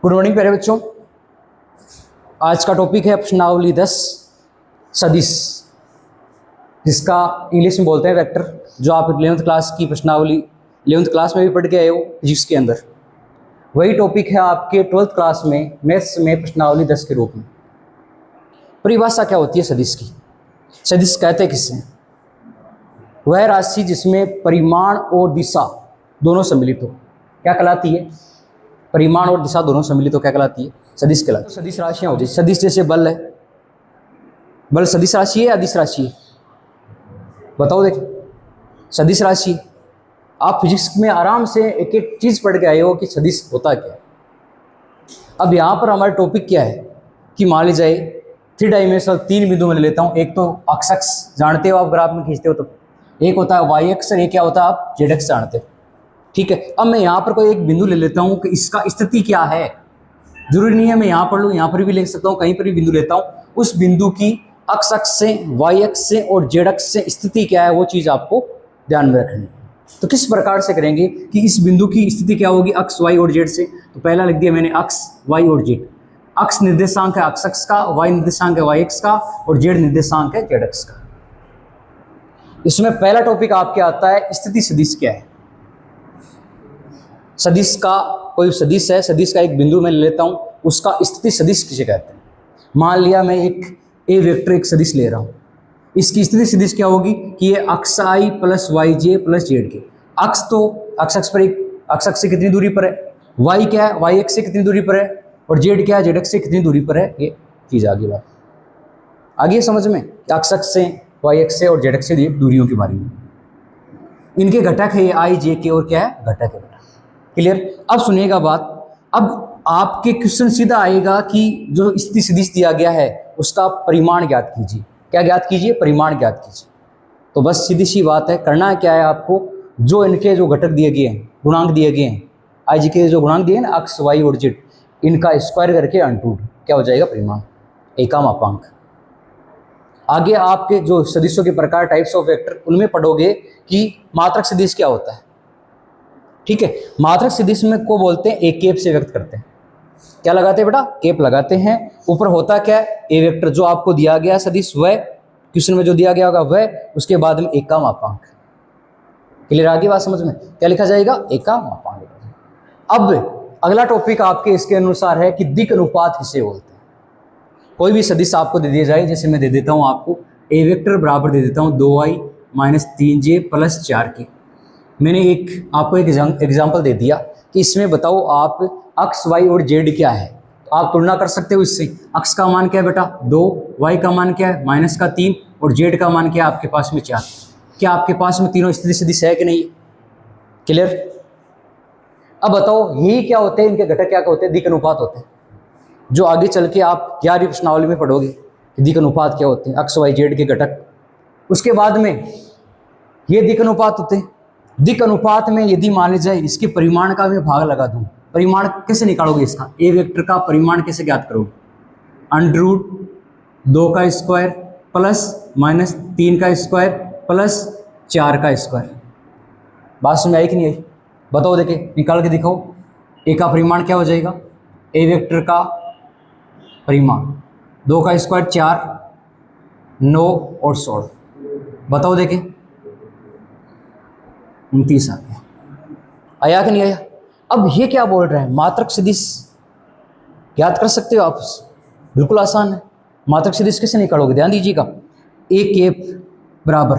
Good morning प्यारे बच्चों। आज का टॉपिक है प्रश्नावली 10 सदिश, जिसका इंग्लिश में बोलते हैं वेक्टर, जो आप 11th क्लास की प्रश्नावली 11th क्लास में भी पढ़ के आए हो फिजिक्स के अंदर। वही टॉपिक है आपके 12th क्लास में मैथ्स में प्रश्नावली 10 के रूप में। परिभाषा क्या होती है सदिश की? सदिश कहते किससे? वह राशि जिसमें परिमाण और दिशा दोनों सम्मिलित हो, क्या कहलाती है? परिमाण और दिशा दोनों सम्मिलित हो क्या कहलाती है? सदिश कहलाती है। सदिश राशियां हो जाए, सदिश जैसे बल है, बल सदिश राशि है या अदिश राशि है? बताओ देखिए, सदिश राशि। आप फिजिक्स में आराम से एक एक चीज पढ़ के आए हो कि सदिश होता क्या है। अब यहाँ पर हमारा टॉपिक क्या है कि मान ली जाए 3 डायमेंशनल 3 बिंदु मैं ले लेता हूँ। एक तो अक्ष जानते हो आप, ग्राफ में खींचते हो तो एक होता है वाई एक्स और एक क्या होता है आप जेड एक्स जानते हो, ठीक है। अब मैं यहाँ पर कोई एक बिंदु ले लेता हूँ कि इसका स्थिति क्या है। जरूरी नहीं है मैं यहाँ पढ़ लूँ, यहाँ पर भी ले सकता हूँ, कहीं पर भी बिंदु लेता हूँ। उस बिंदु की अक्ष अक्ष से, वाई अक्ष से और जेड अक्ष से स्थिति क्या है, वो चीज़ आपको ध्यान में रखनी है। तो किस प्रकार से करेंगे कि इस बिंदु की स्थिति क्या होगी अक्ष वाई और जेड से? तो पहला लिख दिया मैंने अक्ष वाई और जेड। अक्ष निर्देशांक है अक्ष अक्ष का, वाई निर्देशांक है वाई अक्ष का और जेड निर्देशांक है जेड अक्ष का। इसमें पहला टॉपिक आपके आता है स्थिति सदिश क्या है। सदिश का कोई सदिश है, सदिश का एक बिंदु मैं ले लेता हूं, उसका स्थिति सदिश किसे कहते हैं? मान लिया मैं एक ए वेक्टर एक सदिश ले रहा हूं, इसकी स्थिति सदिश क्या होगी कि ये अक्ष आई plus Y J plus Z के। अक्ष तो अक्ष अक्ष पर एक अक्ष अक्ष से कितनी दूरी पर है, वाई क्या है वाई अक्ष से कितनी दूरी पर है और जेड क्या है जेड अक्ष से कितनी दूरी पर है। ये चीज आगे बात आगे समझ में, अक्ष अक्ष से वाई अक्ष से और जेड अक्ष से दूरियों के बारे में। इनके घटक है ये आई जे के और क्या है घटक है। क्लियर? अब सुनिएगा बात। अब आपके क्वेश्चन सीधा आएगा कि जो स्थिति सदिश दिया गया है उसका परिमाण ज्ञात कीजिए। क्या ज्ञात कीजिए? परिमाण ज्ञात कीजिए। तो बस सीधी सी बात है, करना क्या है आपको, जो इनके जो घटक दिए गए हैं, गुणांक दिए गए हैं, आई जी के जो गुणांक दिए हैं ना अक्ष वाई और जेड, इनका स्क्वायर करके अंटूड क्या हो जाएगा? परिमाण, एका मापांक। आगे आपके जो सदिशों के प्रकार टाइप्स ऑफ वेक्टर उनमें पढ़ोगे कि मात्रक सदिश क्या होता है, ठीक है। मात्रक सदिश में को बोलते हैं एक केप से व्यक्त करते हैं। क्या लगाते हैं बेटा? केप लगाते हैं। ऊपर होता क्या है? ए वेक्टर जो आपको दिया गया सदिश, वह क्वेश्चन में जो दिया गया होगा वह, उसके बाद में एक का मापांक। क्लियर? आगे बात समझ में क्या लिखा जाएगा? एक का मापांक। अब अगला टॉपिक आपके इसके अनुसार है कि दिक् अनुपात किसे बोलते हैं। कोई भी सदिश आपको दे दिया जाए, जैसे मैं दे देता हूँ आपको ए वेक्टर बराबर दे देता हूँ 2i - 3j + 4k। मैंने एक आपको एक एग्जाम्पल दे दिया कि इसमें बताओ आप अक्ष वाई और जेड क्या है। तो आप तुलना कर सकते हो इससे। अक्ष का मान क्या है बेटा? 2, वाई का मान क्या है -3 और जेड का मान क्या है आपके पास में 4। क्या आपके पास में तीनों स्थिति सदिश है कि नहीं? क्लियर? अब बताओ यही क्या होते हैं, इनके घटक क्या होते हैं? दिक् अनुपात होते हैं, जो आगे चल के आप 11वीं प्रश्नावली में पढ़ोगे कि दिक् अनुपात क्या होते हैं, अक्ष वाई जेड के घटक। उसके बाद में ये दिक् अनुपात होते हैं। दिक् अनुपात में यदि मान लीजिए इसके परिमाण का मैं भाग लगा दूं, परिमाण कैसे निकालोगे इसका? ए वेक्टर का परिमाण कैसे ज्ञात करोगे? √2 का स्क्वायर प्लस -3 का स्क्वायर प्लस 4 का स्क्वायर। बात समझ आई कि नहीं आई? बताओ, देखे निकाल के दिखाओ। ए का परिमाण क्या हो जाएगा? ए वेक्टर का परिमाण 2 का स्क्वायर 4, 9 और 16। बताओ देखें, 29 आ गया। आया कि नहीं आया? अब ये क्या बोल रहे हैं? मात्रक सदिश याद कर सकते हो आप, बिल्कुल आसान है। मात्रक सदिश कैसे निकालोगे? ध्यान दीजिएगा। ए केप बराबर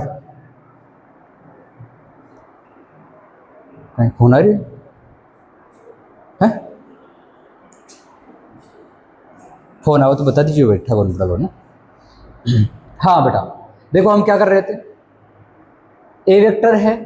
फोन आ रही है? फोन आओ तो बता दीजिए, बैठा बोल बराबर ना। हाँ बेटा देखो, हम क्या कर रहे थे, ए वेक्टर है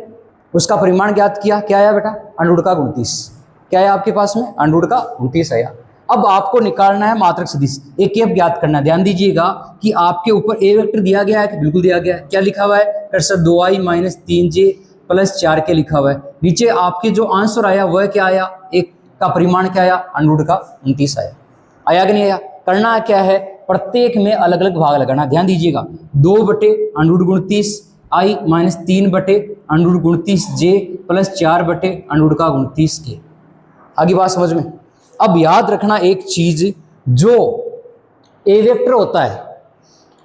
उसका परिमाण ज्ञात किया। क्या आया बेटा? √29। क्या आया आपके पास में? √29 आया। अब आपको निकालना है मात्रक सदिश, एक केप ज्ञात करना है। ध्यान दीजिएगा कि आपके ऊपर ए वेक्टर दिया गया है कि बिल्कुल दिया गया है। क्या लिखा हुआ है? कर्सर 2i - 3j + 4k लिखा हुआ है। नीचे आपके जो आंसर आया वह क्या आया? एक का परिमाण क्या आया? √29 आया। आया कि नहीं आया? करना क्या है, प्रत्येक में अलग अलग भाग लगाना। ध्यान दीजिएगा, 2/√29 i - 3/√29j + 4/√29k। आगे बात समझ में? अब याद रखना एक चीज, जो ए वेक्टर होता है,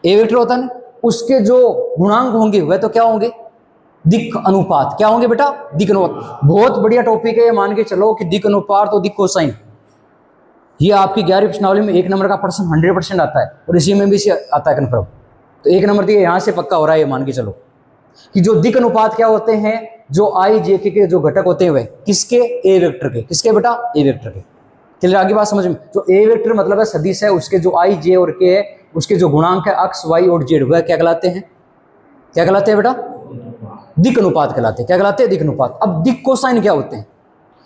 ए वेक्टर होता है ना, उसके जो गुणांक होंगे वह तो क्या होंगे, दिक् अनुपात। क्या होंगे बेटा, दिक् अनुपात। बहुत बढ़िया टॉपिक है ये, मान के चलो कि दिक् अनुपात और दिक् कोसाइन, ये आपकी 11वीं प्रश्नावली में 1 नंबर का प्रश्न 100% आता है, और इसी में भी आता है कन्फर्म। तो 1 नंबर दिए, यहां से पक्का हो रहा है ये, मान के चलो कि जो दिक् अनुपात क्या होते हैं, जो आई जे के जो घटक होते हैं वह किसके, ए वेक्टर के। किसके बेटा, ए वेक्टर के। चलिए आगे बात समझ में। जो ए वेक्टर मतलब है सदिश है, उसके जो आई जे और के है, उसके जो गुणांक है एक्स वाई और जेड, वह क्या कहलाते हैं, क्या कहलाते हैं बेटा, दिक् अनुपात कहलाते हैं। क्या कहलाते हैं, दिक् अनुपात। अब दिक् कोसाइन क्या होते हैं,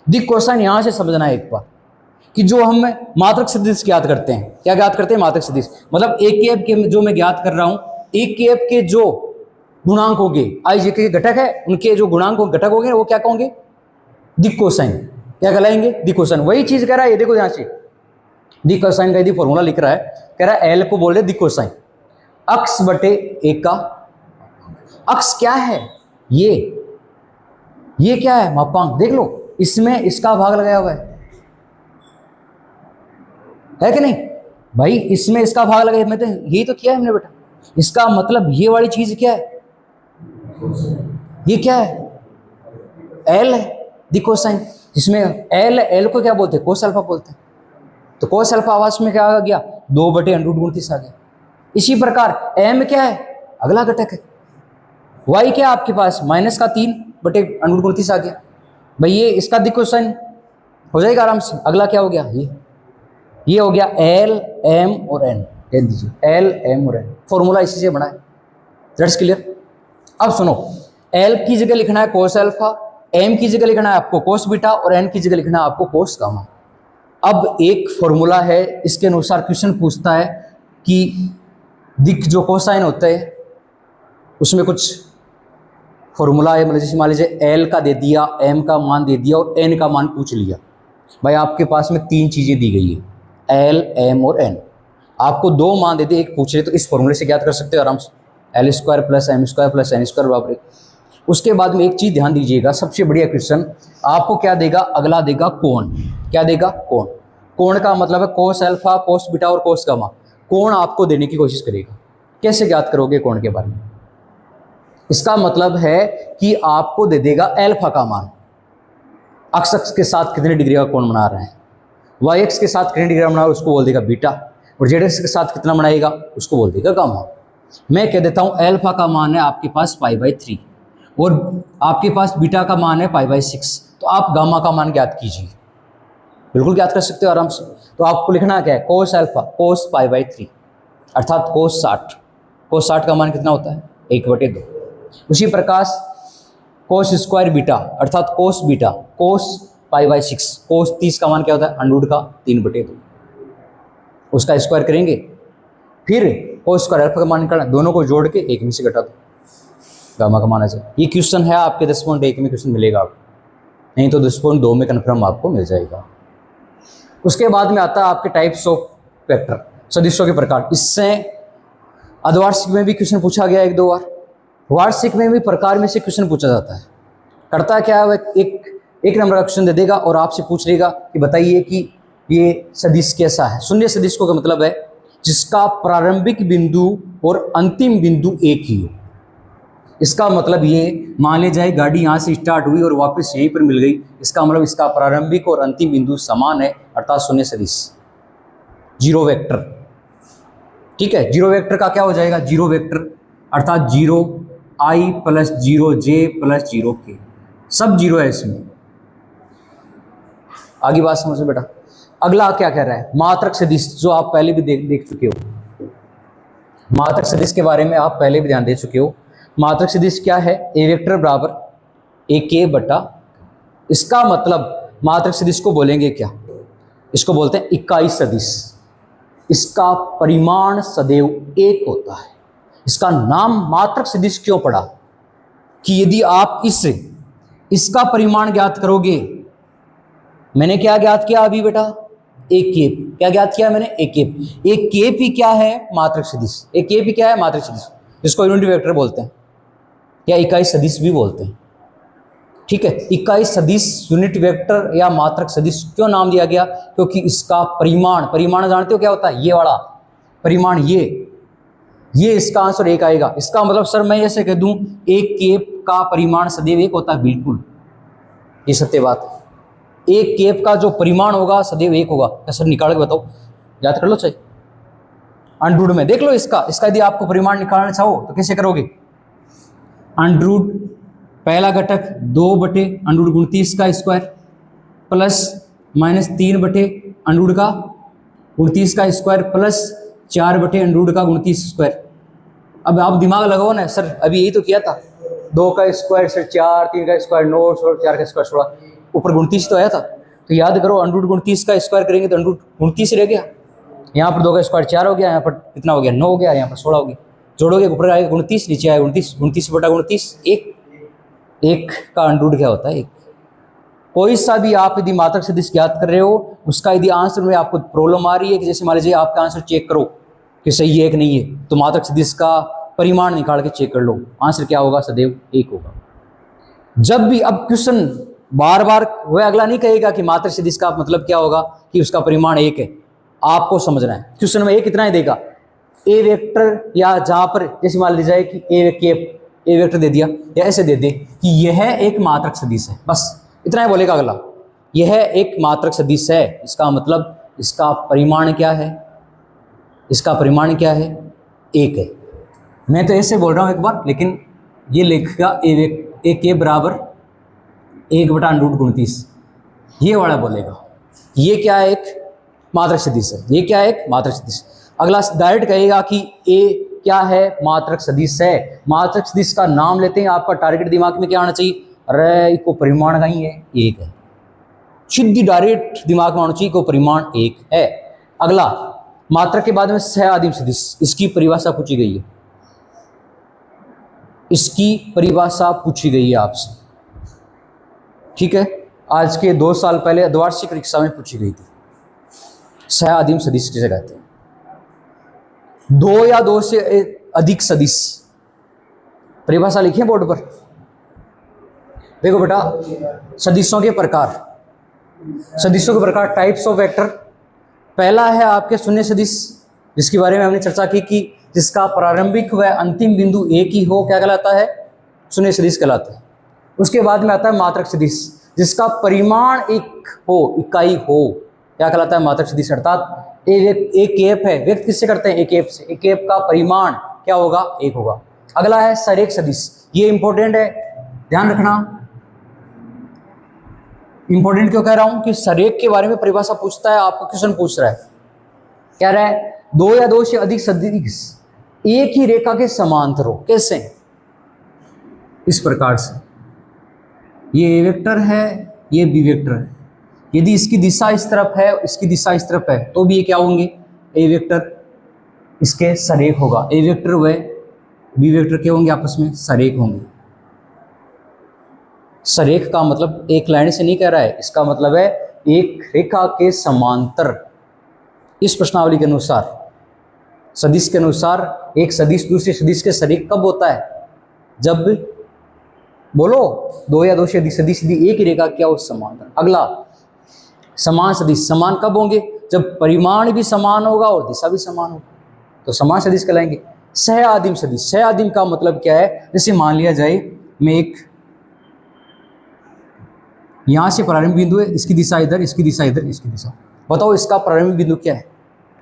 दिक् कोसाइन यहां से समझना है एक बार, कि जो हम मात्रक सदिश ज्ञात करते हैं। क्या ज्ञात करते हैं, मात्रक सदिश। मतलब एक के एफ के जो मैं ज्ञात कर रहा हूं, एक के एफ के जो गुणांक होंगे, आई जे के घटक है, उनके जो गुणांक घटक होंगे वो क्या कहोगे, दिक् कोसाइन। क्या कहलाएंगे, दिक् कोसाइन। वही चीज कह रहा है ये, देखो ध्यान से, दिक् कोसाइन का यदि फॉर्मूला लिख रहा है, कह रहा है एल को बोल रहे दिक् कोसाइन, अक्स बटे एक का, अक्स क्या है, ये क्या है, मापांक। देख लो इसमें इसका भाग लगाया हुआ है कि नहीं भाई, इसमें इसका भाग लगाया, मैं तो यही तो किया है हमने बेटा। इसका मतलब ये वाली चीज क्या है, ये क्या है, एल है, दिक् कोसाइन। जिसमें एल, एल को क्या बोलते हैं, कोस अल्फा बोलते हैं। तो कोस अल्फा आवाज में क्या आ गया, 2/√29 आ गया। इसी प्रकार एम क्या है, अगला घटक है। वाई क्या आपके पास, -3/√29 आ गया। भाई ये इसका दिक् कोसाइन हो जाएगा आराम से। अगला क्या हो गया, ये हो गया एल एम और एन। ध्यान दीजिए, एल एम और एन फॉर्मूला इसी से बना है। That's clear. अब सुनो, एल की जगह लिखना है कोस अल्फा, एम की जगह लिखना है आपको कोस बीटा, और एन की जगह लिखना है आपको कोस गामा। अब एक फॉर्मूला है, इसके अनुसार क्वेश्चन पूछता है कि दिक् जो कोसाइन होता है उसमें कुछ फॉर्मूला है, मतलब जैसे मान लीजिए एल का दे दिया, एम का मान दे दिया और एन का मान पूछ लिया। भाई आपके पास में 3 चीजें दी गई है, एल एम और एन। आपको 2 मान दे दिए, एक पूछ रहे, तो इस फॉर्मूले से ज्ञात कर सकते हो आराम से, L² + M² + N² बराबर 1। उसके बाद में एक चीज ध्यान दीजिएगा, सबसे बढ़िया क्वेश्चन आपको क्या देगा, अगला देगा कोण। क्या देगा, कोण। कोण का मतलब है कोस अल्फा, कोस बीटा और कोस गामा। कोण आपको देने की कोशिश करेगा। कैसे ज्ञात करोगे कोण के बारे में, इसका मतलब है कि आपको दे देगा अल्फा का मान, अक्ष के साथ कितने डिग्री का कोण बना रहे हैं, वाई एक्स के साथ कितने डिग्री का बना रहा है उसको बोल देगा बीटा, और जेड एक्स के साथ कितना बनाएगा उसको बोल देगा गामा। मैं कह देता हूं अल्फा का मान है आपके पास π/3 और आपके पास बीटा का मान है π/6, तो आप गामा का मान ज्ञात कीजिए। बिल्कुल ज्ञात कर सकते हो आराम से। तो आपको लिखना क्या है, कोस अल्फा कोस π/3 अर्थात कोस 60। कोस 60 का मान कितना होता है, 1/2। उसी प्रकार कोस² बीटा अर्थात कोस बीटा कोस π/6, कोस 30 का मान क्या होता है, √3/2। उसका स्क्वायर करेंगे, फिर कोस² अल्फा का मान निकालना, दोनों को जोड़ के 1 में से घटा दो, गामा का मान आ जाए। ये क्वेश्चन है आपके 10.1 में क्वेश्चन मिलेगा आपको, नहीं तो 10.2 में कन्फर्म आपको मिल जाएगा। उसके बाद में आता है आपके टाइप्स ऑफ वेक्टर, सदिशों के प्रकार। इससे अर्धवार्षिक में भी क्वेश्चन पूछा गया 1-2 बार, वार्षिक में भी प्रकार में से क्वेश्चन पूछा जाता है। करता क्या है, एक नंबर का क्वेश्चन दे देगा और आपसे पूछ लेगा कि बताइए कि ये सदिश कैसा है। शून्य सदिश को का मतलब है जिसका प्रारंभिक बिंदु और अंतिम बिंदु एक ही हो। इसका मतलब ये मान ले जाए गाड़ी यहाँ से स्टार्ट हुई और वापस यहीं पर मिल गई, इसका मतलब इसका प्रारंभिक और अंतिम बिंदु समान है, अर्थात शून्य सदिश, जीरो वेक्टर। ठीक है, जीरो वेक्टर का क्या हो जाएगा, जीरो वेक्टर अर्थात 0i + 0j + 0k, सब जीरो है इसमें। आगे बात समझो बेटा। अगला क्या कह रहा है, मात्रक सदिश, जो आप पहले भी देख चुके हो। मात्रक सदिश के बारे में आप पहले भी ध्यान दे चुके हो। मात्रक सदिश क्या है, ए वेक्टर बराबर AK बटा, इसका मतलब मात्रक सदिश को बोलेंगे क्या, इसको बोलते हैं इकाई सदिश। इसका परिमाण सदैव 1 होता है। इसका नाम मात्रक सदिश क्यों पड़ा, कि यदि आप इसका परिमाण ज्ञात करोगे, मैंने क्या ज्ञात किया अभी बेटा, AK। क्या ज्ञात किया मैंने, AK। AK भी क्या है, मात्रक सदिश। AK भी क्या है, मात्रक सदिश, जिसको यूनिट वेक्टर बोलते हैं या इकाई सदिश भी बोलते हैं। ठीक है। इकाई सदिश यूनिट वेक्टर या मात्रक सदिश क्यों नाम दिया गया? क्योंकि इसका परिमाण, परिमाण जानते हो क्या होता है? ये वाला परिमाण, ये इसका आंसर एक आएगा। इसका मतलब सर मैं ऐसे कह दूं एक केप का परिमाण सदैव एक होता है, बिल्कुल ये सत्य बात है। एक केप का जो परिमाण होगा सदैव एक होगा। सर निकाल के बताओ, याद कर लो चाहे अंडरूट में देख लो इसका यदि आपको परिमाण निकालना चाहो तो कैसे करोगे? अंडरूट पहला घटक 2/√29 का स्क्वायर प्लस -3 बटे अंडरूट का 29 का स्क्वायर प्लस 4 बटे अंडरूट का 29 स्क्वायर। अब आप दिमाग लगाओ ना, सर अभी यही तो किया था, 2 का स्क्वायर से 4, 3 का स्क्वायर 9 और 4 का स्क्वायर 16, ऊपर 29 तो आया था। तो याद करो अंडरूट 29 का स्क्वायर करेंगे तो अंडरूट 29 रह गया। यहाँ पर 2 का स्क्वायर 4 हो गया, यहाँ पर कितना हो गया 9 हो गया, यहाँ पर 16 हो गया। जोड़ोगे ऊपर आएगा 29, नीचे आएगा 29 बटा 29 एक का अंडरूट क्या होता है? एक। कोई सा भी आप यदि मात्रक सदिश ज्ञात कर रहे हो, उसका यदि आंसर में आपको प्रॉब्लम आ रही है कि जैसे मान लीजिए आपका आंसर चेक करो कि सही है कि नहीं है, तो मात्रक सदिश का परिमाण निकाल के चेक कर लो, आंसर क्या होगा? सदैव एक होगा। जब भी अब क्वेश्चन बार बार वह अगला नहीं कहेगा कि मात्रक सदिश का मतलब क्या होगा कि उसका परिमाण एक है, आपको समझना है। क्वेश्चन में एक कितना ही देगा, ए वेक्टर, या जहां पर जैसे मान लीजिए कि ए वेक्टर दे दिया या ऐसे दे दे कि यह एक मात्रक सदिश है, बस इतना ही बोलेगा अगला, यह एक मात्रक सदिश है। इसका मतलब इसका परिमाण क्या है? इसका परिमाण क्या है? एक है। मैं तो ऐसे बोल रहा हूं एक बार, लेकिन ये लिखेगा ए के बराबर 1/√29, ये वाला बोलेगा। ये क्या है? एक मात्रक सदिश है। ये क्या है? एक मात्रक सदिश। अगला डायरेक्ट कहेगा कि ए क्या है? मात्रक सदिश है। मात्रक सदिश का नाम लेते हैं, आपका टारगेट दिमाग में क्या आना चाहिए? अरे इसको परिमाण का ही है, एक है। सीधी डायरेक्ट दिमाग में आना चाहिए को परिमाण एक है। अगला मात्रक के बाद में सह आदिम सदिश, इसकी परिभाषा पूछी गई है। इसकी परिभाषा पूछी गई है आपसे, ठीक है। आज के 2 साल पहले द्विवार्षिक परीक्षा में पूछी गई थी। सह आदिम सदिश किसे कहते हैं? 2 या 2 से अधिक सदिश। परिभाषा लिखिए बोर्ड पर। देखो बेटा, सदिशों के प्रकार, सदिशों के प्रकार, टाइप्स ऑफ वेक्टर। पहला है आपके शून्य सदिश, जिसके बारे में हमने चर्चा की कि जिसका प्रारंभिक व अंतिम बिंदु एक ही हो, क्या कहलाता है? शून्य सदिश कहलाता है। उसके बाद में आता है मात्रक सदिश, जिसका परिमाण एक हो, इकाई हो, क्या कहलाता है? मात्रक सदिश। अर्थात एक केप है, व्यक्त किससे करते हैं? एक केप से। एक केप का परिमाण क्या होगा? एक होगा। अगला है सरेख सदिश, ये इंपॉर्टेंट है, ध्यान रखना। इंपॉर्टेंट क्यों कह रहा हूं कि सरेख के बारे में परिभाषा पूछता है, आपको क्वेश्चन पूछ रहा है, कह रहा है 2 या 2 से अधिक सदिश एक ही रेखा के समांतर हो। कैसे? इस प्रकार से, ये ए वेक्टर है, ये बी वेक्टर है। यदि इसकी दिशा इस तरफ है, इसकी दिशा इस तरफ है, तो भी ये क्या होंगे? ए वेक्टर इसके सरेख होगा। ए वेक्टर व बी वेक्टर क्या होंगे? आपस में सरेख होंगे। सरेख का मतलब एक लाइन से नहीं कह रहा है, इसका मतलब है एक रेखा के समांतर। इस प्रश्नावली के अनुसार, सदिश के अनुसार, एक सदिश दूसरे सदिश के सरेख कब होता है? जब बोलो 2 या 2 से अधिक सदिश यदि एक ही रेखा क्या हो? समांतर। अगला समान सदिश, समान कब होंगे? जब परिमाण भी समान होगा और दिशा भी समान होगा, तो समान सदिश कहलाएंगे। सह आदिम सदिश, सह आदिम का मतलब क्या है? जैसे मान लिया जाए मैं एक यहां से प्रारंभिक बिंदु है, इसकी दिशा इधर, इसकी दिशा इधर, इसकी दिशा, बताओ इसका प्रारंभिक बिंदु क्या है?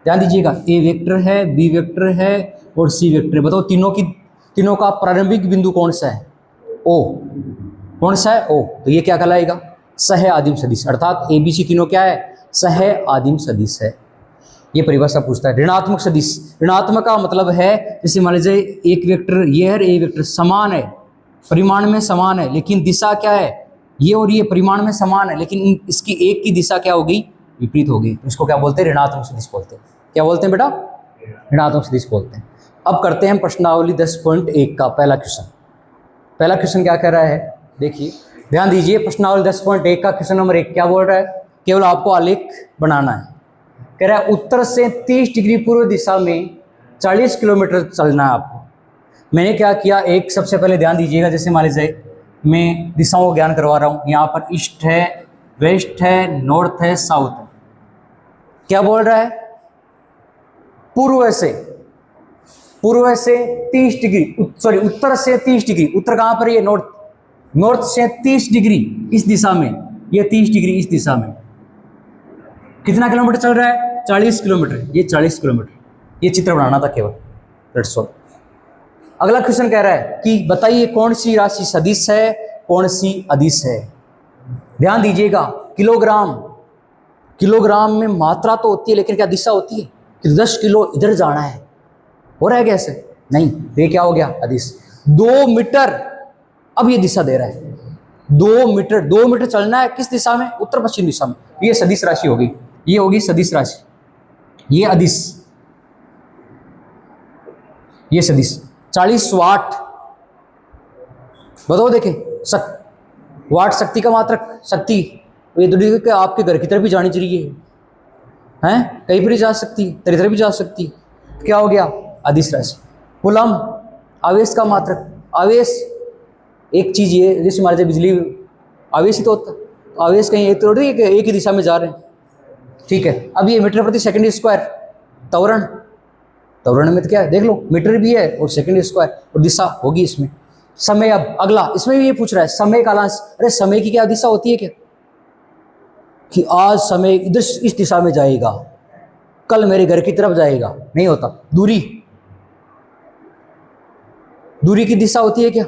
ध्यान दीजिएगा, ए वेक्टर है, बी वेक्टर है और सी वेक्टर है। बताओ तीनों का प्रारंभिक बिंदु कौन सा है? ओ। कौन सा है? ओ। तो ये क्या कहलाएगा? सह आदिम सदिश। अर्थात ए बी सी तीनों क्या है? सह आदिम सदिश है। ये परिभाषा पूछता है। ऋणात्मक सदिश, ऋणात्मक का मतलब है जैसे मान लीजिए एक वेक्टर ये है, ए वेक्टर समान है, परिमाण में समान है, लेकिन दिशा क्या है? ये और ये परिमाण में समान है, लेकिन इसकी एक की दिशा क्या हो गई? विपरीत हो गई। तो इसको क्या बोलते हैं? ऋणात्मक सदिश बोलते हैं। क्या बोलते हैं बेटा? ऋणात्मक सदिश बोलते हैं। अब करते हैं प्रश्नावली 10.1 का पहला क्वेश्चन। पहला क्वेश्चन क्या कह रहा है? देखिए ध्यान दीजिए, प्रश्नावली 10.1 का क्वेश्चन नंबर 1 क्या बोल रहा है? केवल आपको आलेख बनाना है। कह रहा है उत्तर से 30 डिग्री पूर्व दिशा में 40 किलोमीटर चलना है आपको। मैंने क्या किया, एक सबसे पहले ध्यान दीजिएगा, जैसे मान लीजिए मैं दिशाओं का ज्ञान करवा रहा हूँ। यहाँ पर ईस्ट है, वेस्ट है, नॉर्थ है, साउथ है। क्या बोल रहा है? पूर्व से 30 डिग्री, सॉरी उत्तर से 30 डिग्री। उत्तर कहाँ पर है? ये नॉर्थ। नॉर्थ से 30 डिग्री इस दिशा में, ये 30 डिग्री इस दिशा में। कितना किलोमीटर चल रहा है? 40 किलोमीटर। ये 40 किलोमीटर। ये चित्र बनाना था केवल, दैट्स ऑल। अगला क्वेश्चन कह रहा है कि बताइए कौन सी राशि सदिश है, कौन सी अदिश है। ध्यान दीजिएगा, किलोग्राम में मात्रा तो होती है, लेकिन क्या दिशा होती है कि 10 किलो इधर जाना है? हो रहा है कैसे? नहीं, ये क्या हो गया? अदिश। 2 मीटर, अब ये दिशा दे रहा है 2 मीटर चलना है किस दिशा में? उत्तर पश्चिम दिशा में। ये सदिश राशि होगी, ये होगी सदिश राशि, ये अदिश, ये सदिश। 40 वाट, बताओ देखें, वाट शक्ति का मात्रक, शक्ति। ये तो देखिए कि आपके घर की तरफ भी जानी चाहिए, हैं? कहीं पर ही जा सकती, तेरी तरफ भी जा सकती। क्या हो गया? अदिश राशि। कूलम, आवेश का मात्रक। आवेश एक चीज ये, जैसे हमारे से बिजली आवेश ही तो होता है, आवेश कहीं एक तो एक ही दिशा में जा रहे हैं, ठीक है। अब ये मीटर प्रति सेकंड स्क्वायर, त्वरण में तो क्या है देख लो, मीटर भी है और सेकंड स्क्वायर और दिशा होगी इसमें। समय, अब अगला इसमें भी ये पूछ रहा है समय कालांश। अरे समय की क्या दिशा होती है क्या कि आज समय इधर इस दिशा में जाएगा, कल मेरे घर की तरफ जाएगा? नहीं होता। दूरी की दिशा होती है क्या?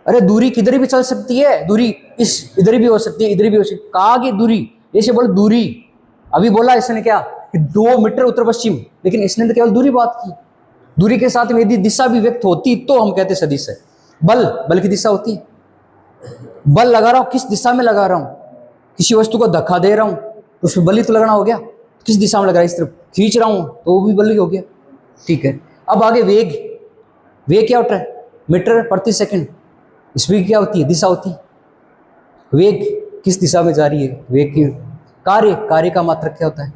अरे दूरी किधर भी चल सकती है, दूरी इस इधर भी हो सकती है, इधर भी हो सकती है। कहा कि दूरी, जैसे बोल दूरी, अभी बोला इसने क्या कि 2 मीटर उत्तर पश्चिम, लेकिन इसने तो केवल दूरी बात की। दूरी के साथ में यदि दिशा भी व्यक्त होती तो हम कहते सदिश है। बल की दिशा होती है, बल लगा रहा हूं, किस दिशा में लगा रहा हूं? किसी वस्तु को धक्का दे रहा हूं तो उसमें बल ही तो लगना हो गया। किस दिशा में लगा रहा है? इस तरफ खींच रहा हूं तो वो भी बल ही हो गया, ठीक है। अब आगे वेग क्या होता है? मीटर प्रति सेकंड। इसमें क्या होती है? दिशा होती है। वेग किस दिशा में जा रही है? वेग की कार्य का मात्रक क्या होता है?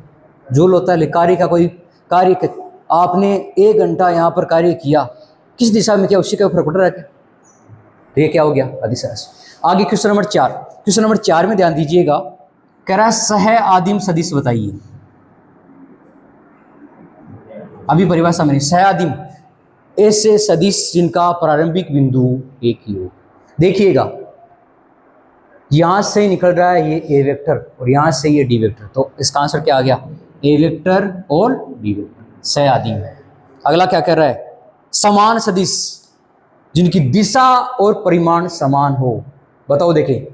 जूल होता है। कार्य का कोई कार्य, आपने 1 घंटा यहाँ पर कार्य किया, किस दिशा में किया उसी के ऊपर पड़ रहा है। ये क्या हो गया? अदिश राशि। आगे क्वेश्चन नंबर 4। क्वेश्चन नंबर 4 में ध्यान दीजिएगा, कह रहा है सह आदिम सदिश बताइए। अभी परिभाषा में सह आदिम, ऐसे सदिश जिनका प्रारंभिक बिंदु एक ही हो। देखिएगा, यहां से निकल रहा है ये ए वेक्टर और यहां से ये डी वेक्टर, तो इसका आंसर क्या आ गया? ए वेक्टर और डी वेक्टर, सह आदिम है। अगला क्या कह रहा है? समान सदिश जिनकी दिशा और परिमाण समान हो। बताओ देखें,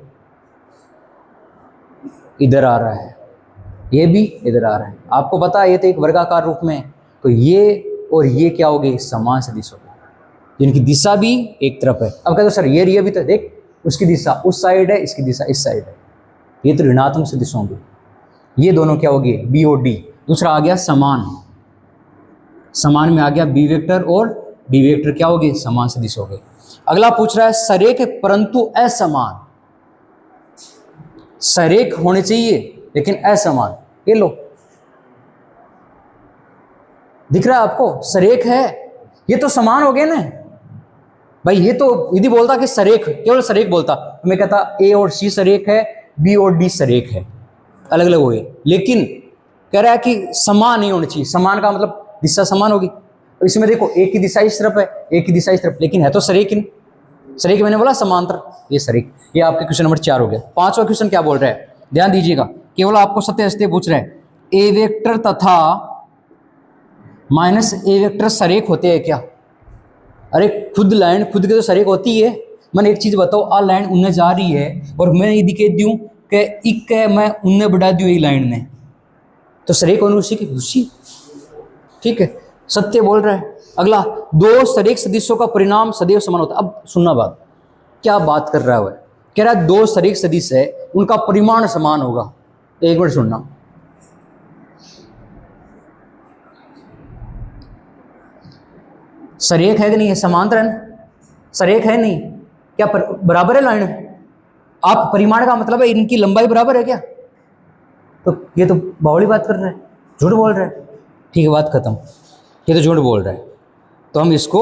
इधर आ रहा है, ये भी इधर आ रहा है। आपको पता है ये तो एक वर्गाकार रूप में, तो ये और ये क्या हो गए? समान सदिश हो गए, जिनकी दिशा भी एक तरफ है। अब कहते हो सर ये भी तो देख, उसकी दिशा उस साइड है, इसकी दिशा इस साइड है, ये तो ऋणात्मक सदिश होंगे। ये दोनों क्या हो गए? बी और डी। दूसरा आ गया समान, समान में आ गया बी वेक्टर और डी वेक्टर क्या हो गए? समान सदिश हो गए। अगला पूछ रहा है सरेख परंतु असमान। सरेख होने चाहिए लेकिन असमान। ये लो, दिख रहा है आपको? सरेख है, ये तो समान हो गए ना भाई। ये तो यदि बोलता कि सरेख, केवल सरेख बोलता तो मैं कहता ए और सी सरेख है, बी और डी सरेख है, अलग अलग हो गए। लेकिन कह रहा है कि समान नहीं होनी चाहिए। समान का मतलब दिशा समान होगी। तो इसमें देखो, एक की दिशा इस तरफ है, एक की दिशा इस तरफ, लेकिन है तो सरेख ही। सरेख मैंने बोला समांतर, ये सरेख। ये आपके क्वेश्चन नंबर 4 हो गया। 5वां क्वेश्चन क्या बोल रहा है? ध्यान दीजिएगा, केवल आपको सत्य सत्य पूछ रहे हैं, ए वेक्टर तथा माइनस ए वेक्टर सरेख होते हैं क्या? अरे खुद लाइन खुद के तो सरेख होती है। मैंने एक चीज बताओ, आ लाइन उन्हें जा रही है और मैं ये दिखे दूं कि इक मैं उन्हें बढ़ा दूं ये लाइन ने, तो सरेख होने उसी की उसी, ठीक है, सत्य बोल रहा है। अगला, 2 सरेख सदिशों का परिणाम सदैव समान होता है। अब सुनना बात, क्या बात कर रहा है वह? कह रहा है 2 सरेख सदिश है, उनका परिमाण समान होगा। एक मिनट सुनना, सरेख है कि नहीं है? समांतर है ना, सरेख है नहीं क्या? बराबर है लाइन। आप परिमाण का मतलब है इनकी लंबाई बराबर है क्या? तो ये तो बावली बात कर रहा है, झूठ बोल रहा है। ठीक है, बात खत्म, ये तो झूठ बोल रहा है। तो हम इसको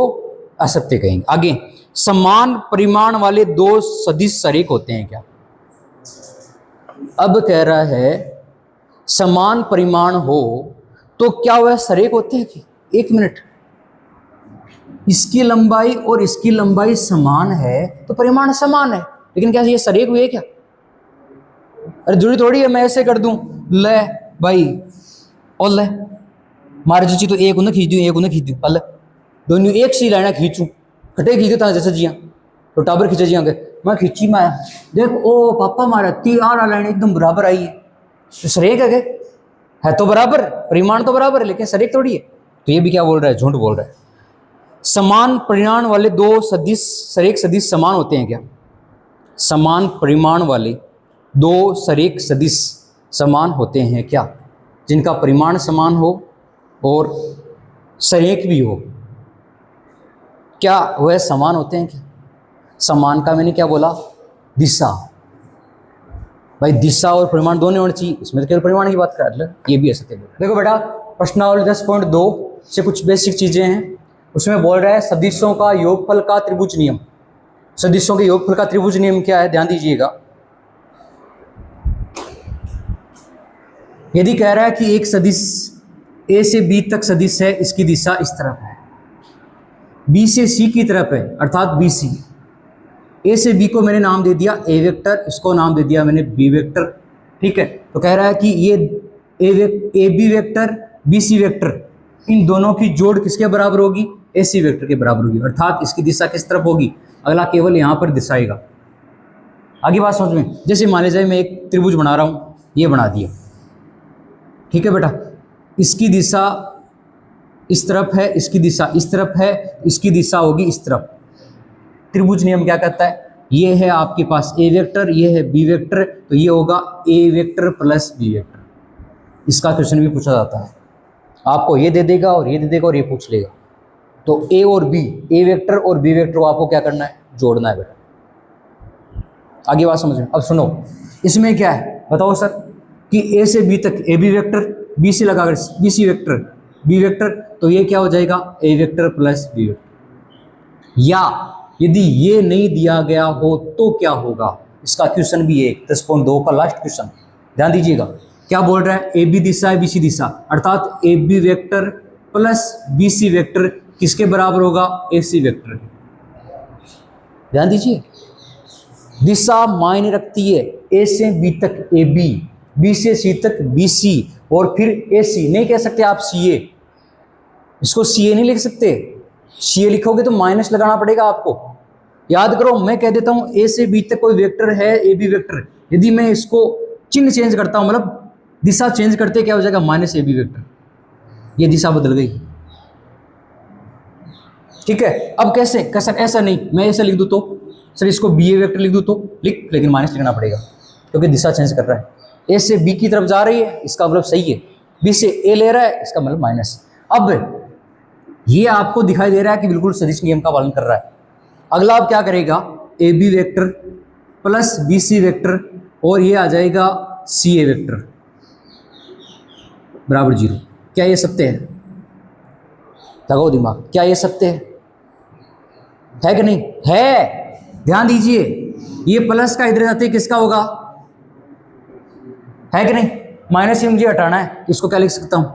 असत्य कहेंगे। आगे, समान परिमाण वाले दो सदिश सरेख होते हैं क्या? अब कह रहा है समान परिमाण हो तो क्या वह सरेख होते हैं कि? एक मिनट, इसकी लंबाई और इसकी लंबाई समान है तो परिमाण समान है, लेकिन क्या ये सरेख हुए क्या? अरे जरूरी थोड़ी है मैं ऐसे कर दूं, ले भाई और ले मारे जी तो एक उन्हें खींच दूं, एक उन्हें खींच दूं, पल दोनों एक सी लाइना खींचूं, खटे खींचो ता जैसे जिया तो टाबर खींचे जिया मैं खींची मैं देख ओ पापा मारा 3 लाइन एकदम बराबर आई है, तो सरेख है तो बराबर, परिमाण तो बराबर है लेकिन सरेख थोड़ी है। तो ये भी क्या बोल रहा है? झूठ बोल रहा है। समान परिमाण वाले दो सदिश सरेख सदिश समान होते हैं क्या? समान परिमाण वाले दो सरेख सदिश समान होते हैं क्या? जिनका परिमाण समान हो और सरेख भी हो, क्या वह समान होते हैं क्या? समान का मैंने क्या बोला? दिशा। भाई दिशा और परिमाण दोनों होने चाहिए, इसमें तो केवल परिमाण की बात कर रहे, ये भी ऐसा। देखो बेटा प्रश्नावली 10.2 से कुछ बेसिक चीजें हैं, उसमें बोल रहा है सदिशों का योगफल का त्रिभुज नियम। सदिशों के योगफल का त्रिभुज नियम क्या है? ध्यान दीजिएगा। यदि कह रहा है कि एक सदिश ए से बी तक सदिश है, इसकी दिशा इस तरफ है, बी से सी की तरफ है अर्थात बी सी, ए से बी को मैंने नाम दे दिया ए वेक्टर, इसको नाम दे दिया मैंने बी वेक्टर, ठीक है। तो कह रहा है कि ये A B vector B C vector इन दोनों की जोड़ किसके बराबर होगी? ए सी वेक्टर के बराबर होगी, अर्थात इसकी दिशा किस तरफ होगी? अगला केवल यहाँ पर दिशा आएगा। आगे बात समझ में, जैसे मान लीजिए मैं एक त्रिभुज बना रहा हूँ, ये बना दिया, ठीक है बेटा, इसकी दिशा इस तरफ है, इसकी दिशा इस तरफ है, इसकी दिशा होगी इस तरफ। त्रिभुज नियम क्या कहता है? ये है आपके पास ए वेक्टर, ये है बी वेक्टर, तो ये होगा ए वेक्टर प्लस बी वेक्टर। इसका क्वेश्चन भी पूछा जाता है, आपको ये दे देगा और ये दे देगा और ये पूछ लेगा। तो ए और बी, ए वेक्टर और बी वेक्टर को आपको क्या करना है? जोड़ना है बेटा। आगे बात समझ में। अब सुनो, इसमें क्या है बताओ सर, कि ए से बी तक ए बी वेक्टर, बी से लगाकर B C vector B vector, तो ये क्या हो जाएगा? A vector plus B vector. या यदि ये नहीं दिया गया हो तो क्या होगा? इसका क्वेश्चन भी है 10.2 का लास्ट क्वेश्चन, ध्यान दीजिएगा। क्या बोल रहा है? ए बी दिशा है बी सी दिशा, अर्थात A B vector plus B C vector किसके बराबर होगा? ए सी वेक्टर के। ध्यान दीजिए, दिशा मायने रखती है। ए से बी तक ए बी, बी से सी तक बी सी, और फिर ए सी। नहीं कह सकते आप सी ए, इसको सी ए नहीं लिख सकते, सी ए लिखोगे तो माइनस लगाना पड़ेगा आपको। याद करो, मैं कह देता हूं ए से बी तक कोई वेक्टर है ए बी वेक्टर, यदि मैं इसको चिन्ह चेंज करता हूं, मतलब दिशा चेंज करते क्या हो जाएगा? माइनस ए बी वेक्टर, ये दिशा बदल गई, ठीक है। अब कैसे? कैसा? ऐसा नहीं, मैं ऐसा लिख दूं तो सर इसको बी ए वेक्टर लिख दूं तो लिख, लेकिन माइनस लिखना पड़ेगा क्योंकि दिशा चेंज कर रहा है। ए से बी की तरफ जा रही है, इसका मतलब सही है, बी से ए ले रहा है, इसका मतलब माइनस। अब ये आपको दिखाई दे रहा है कि बिल्कुल सदिश नियम का पालन कर रहा है। अगला आप क्या करेगा? A B vector plus B C vector, और ये आ जाएगा सी ए वेक्टर बराबर 0। क्या ये सत्य है? लगाओ दिमाग, क्या ये सत्य है कि नहीं? है। ध्यान दीजिए, ये प्लस का इधर जाते किसका होगा? है कि नहीं? माइनस ही मुझे हटाना है, इसको क्या लिख सकता हूं?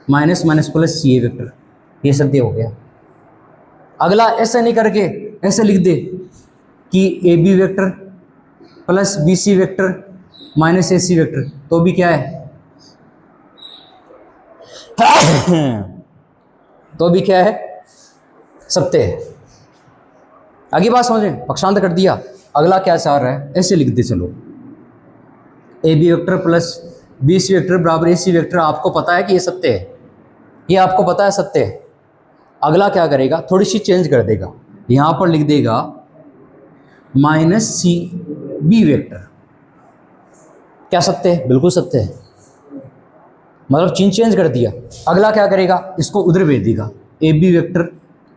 माइनस माइनस प्लस सी ए वेक्टर, ये सत्य हो गया। अगला ऐसा नहीं करके ऐसे लिख दे कि A B vector plus B C vector minus A C vector, तो भी क्या है? तो भी क्या है? सत्य है। आगे बात समझें, पक्षांतर कर दिया। अगला क्या चाह रहा है? ऐसे लिख दे, चलो A B vector plus B C vector बराबर ए सी वेक्टर। आपको पता है कि ये सत्य है, ये आपको पता है सत्य है। अगला क्या करेगा? थोड़ी सी चेंज कर देगा, यहां पर लिख देगा माइनस सी बी वेक्टर। क्या सत्य है? बिल्कुल सत्य है, मतलब चिन्ह चेंज कर दिया। अगला क्या करेगा? इसको उधर भेज देगा, ए बी वेक्टर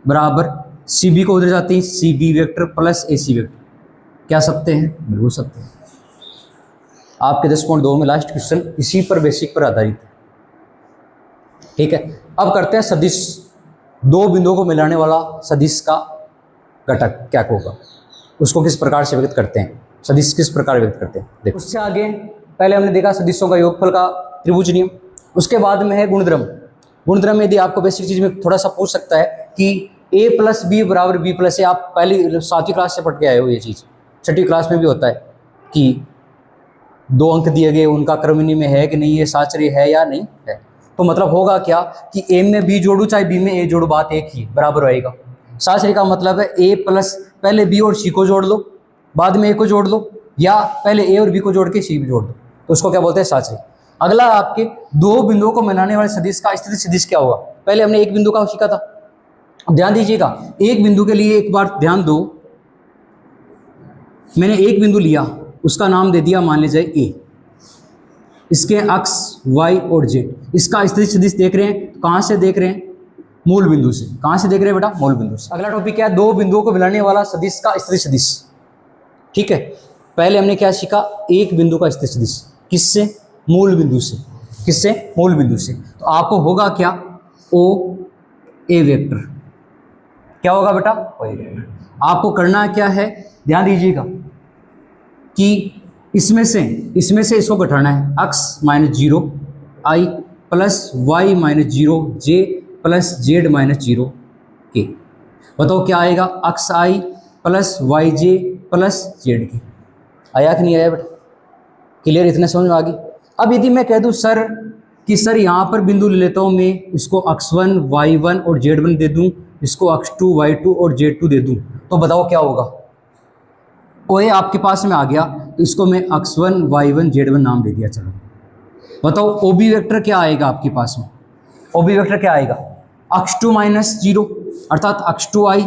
बराबर सी बी को उधर जाते हैं सी बी वेक्टर प्लस ए सी वेक्टर। क्या सत्य है? बिल्कुल सत्य है। आपके 10.2 में लास्ट क्वेश्चन इसी पर बेसिक पर आधारित है, ठीक है। अब करते हैं सदिश। दो बिंदुओं को मिलाने वाला सदिश का घटक क्या होगा, उसको किस प्रकार से व्यक्त करते हैं, सदिश किस प्रकार व्यक्त करते हैं। देखो उससे आगे पहले हमने देखा सदिशों का योगफल का त्रिभुज नियम, उसके बाद में है गुणधर्म। गुणधर्म यदि आपको बेसिक चीज में थोड़ा सा पूछ सकता है कि a प्लस बी बराबर बी प्लस ए, आप पहली 7वीं क्लास से पढ़ के आए हो ये चीज़, 6वीं क्लास में भी होता है कि 2 अंक दिए गए, उनका क्रमनी में है कि नहीं, ये साचर्य है या नहीं है। तो मतलब होगा क्या कि a में b जोड़ू चाहे b में a जोड़ू, बात एक ही बराबर रहेगा। साचर्य का मतलब है a प्लस पहले b और c को जोड़ लो, बाद में a को जोड़ लो, या पहले a और b को जोड़ के c भी जोड़ दो, तो उसको क्या बोलते हैं, साचर्य। अगला आपके दो बिंदुओं को मिलाने वाले सदिश का स्थिति सदिश क्या होगा। पहले हमने एक बिंदु का सीखा था, ध्यान दीजिएगा, एक बिंदु के लिए एक बार ध्यान दो, मैंने एक बिंदु लिया, उसका नाम दे दिया मान लीजिए ए, इसके अक्ष वाई और जेड, इसका स्थिति सदिश देख रहे हैं, तो कहाँ से देख रहे हैं, मूल बिंदु से। कहाँ से देख रहे हैं बेटा, मूल बिंदु से। अगला टॉपिक क्या है, दो बिंदुओं को मिलाने वाला सदिश का स्थिति सदिश। ठीक है, पहले हमने क्या सीखा, एक बिंदु का स्थिति सदिश, किससे, मूल बिंदु से। किससे, मूल बिंदु से। तो आपको होगा क्या, ओ ए वेक्टर, क्या होगा बेटा, ओ ए वेक्टर। आपको करना क्या है, ध्यान दीजिएगा कि इसमें से इसको घटाना है, x minus 0 i plus Y minus 0 j plus Z minus 0 K. बताओ क्या आएगा, x i plus Y J plus Z K. आया कि नहीं आया बेटा, क्लियर, इतने समझ में आ गई। अब यदि मैं कह दूं सर कि सर यहाँ पर बिंदु ले लेता हूँ मैं, इसको x1 y1 और z1 दे दूं, इसको x2 y2 और z2 दे दूं, तो बताओ क्या होगा। ओ ए आपके पास में आ गया, तो इसको मैं x1 y1 z1 नाम दे दिया। चलो बताओ ओ बी वेक्टर क्या आएगा आपके पास में, ओ बी वेक्टर क्या आएगा, x2 माइनस 0 अर्थात x2i,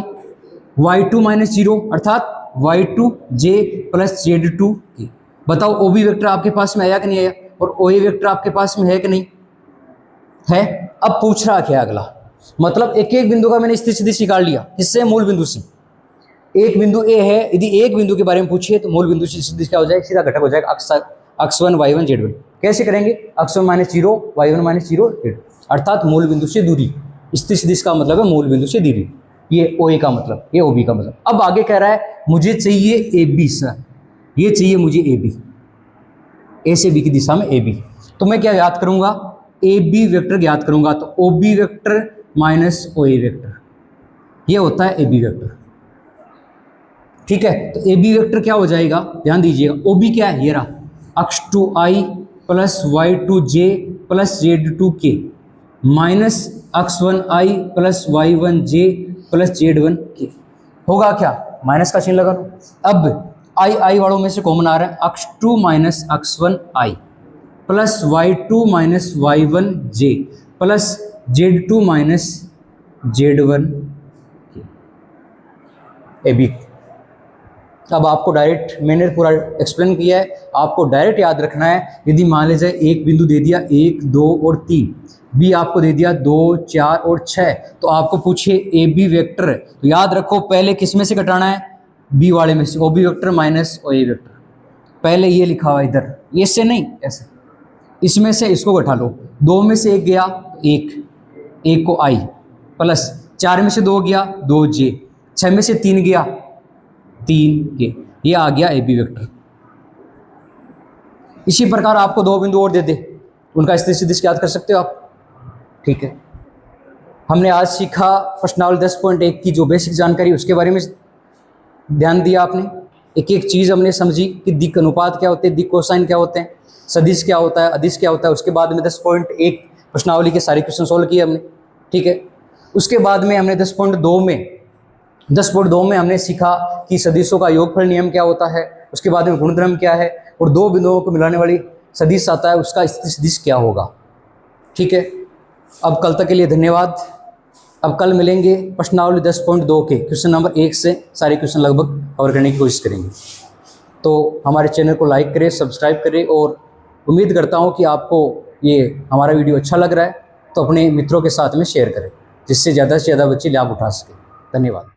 y2 माइनस 0 अर्थात y2 j प्लस z2 के। बताओ ओ बी वेक्टर आपके पास में आया कि नहीं आया, और ओ ए वेक्टर आपके पास में है कि नहीं है। अब पूछ रहा क्या अगला, मतलब एक एक बिंदु का मैंने स्थिति सदिश निकाल लिया, किससे, मूल बिंदु से। एक बिंदु ए है, यदि एक बिंदु के बारे में पूछिए तो मूल बिंदु से सदिश क्या हो जाएगा, सीधा घटक हो जाएगा x1 y1 z1। कैसे करेंगे, x1 minus 0 y1 minus 0 z, अर्थात मूल बिंदु से दूरी। स्थिति सदिश का मतलब है मूल बिंदु से दूरी, ये ओ ए का मतलब, ये ओ बी का मतलब। अब आगे कह रहा है मुझे चाहिए ए बी, सर ये चाहिए मुझे ए बी, ए से बी की दिशा में ए बी। तो मैं क्या याद करूंगा, ए बी वेक्टर ज्ञात करूंगा, तो O B vector minus O ए वेक्टर, ये होता है ए बी वेक्टर। ठीक है, तो ए बी वेक्टर क्या हो जाएगा, ध्यान दीजिएगा, ओ बी क्या है, ये रहा x2i plus y2j plus z2k minus x1i plus y1j plus z1k। होगा क्या, माइनस का चिन्ह लगा लो। अब आई वालों में से कॉमन आ रहा है, x2 minus x1i plus y2 minus y1j plus z2 minus z1 A B. अब आपको डायरेक्ट, मैंने पूरा एक्सप्लेन किया है, आपको डायरेक्ट याद रखना है। यदि मान लीजिए एक बिंदु दे दिया 1 2 और 3, बी आपको दे दिया 2 4 और 6, तो आपको पूछिए ए बी वेक्टर, तो याद रखो पहले किस में से घटाना है, बी वाले में से, O B vector minus O ए वेक्टर। पहले ये लिखा हुआ इधर, ये से नहीं, ऐसे, इसमें से इसको घटा लो, 2 में से 1 गया 1 को आई प्लस 4 में से 2 गया 2j, 6 में से 3 गया 3k, ये आ गया ए बी वेक्टर। इसी प्रकार आपको दो बिंदु और दे दे, उनका स्थिति सदिश याद कर सकते हो आप। ठीक है, हमने आज सीखा प्रश्नावली 10.1 की जो बेसिक जानकारी, उसके बारे में ध्यान दिया आपने। एक एक चीज़ हमने समझी कि दिक् अनुपात क्या होते हैं, दिक् कोसाइन क्या होते हैं, सदिश क्या होता है, अदिश क्या होता है। उसके बाद में 10.1 प्रश्नावली के सारे क्वेश्चन सोल्व किए हमने। ठीक है, उसके बाद में हमने 10.2 में हमने सीखा कि सदिशों का योगफल नियम क्या होता है, उसके बाद में गुणधर्म क्या है, और दो बिंदुओं को मिलाने वाली सदिश आता है उसका स्थिति सदिश क्या होगा। ठीक है, अब कल तक के लिए धन्यवाद। अब कल मिलेंगे प्रश्नावली 10.2 के क्वेश्चन नंबर 1 से सारे क्वेश्चन लगभग कवर करने की कोशिश करेंगे। तो हमारे चैनल को लाइक करें, सब्सक्राइब करें, और उम्मीद करता हूँ कि आपको ये हमारा वीडियो अच्छा लग रहा है, तो अपने मित्रों के साथ में शेयर करें, जिससे ज़्यादा से ज़्यादा बच्चे लाभ उठा सकें। धन्यवाद।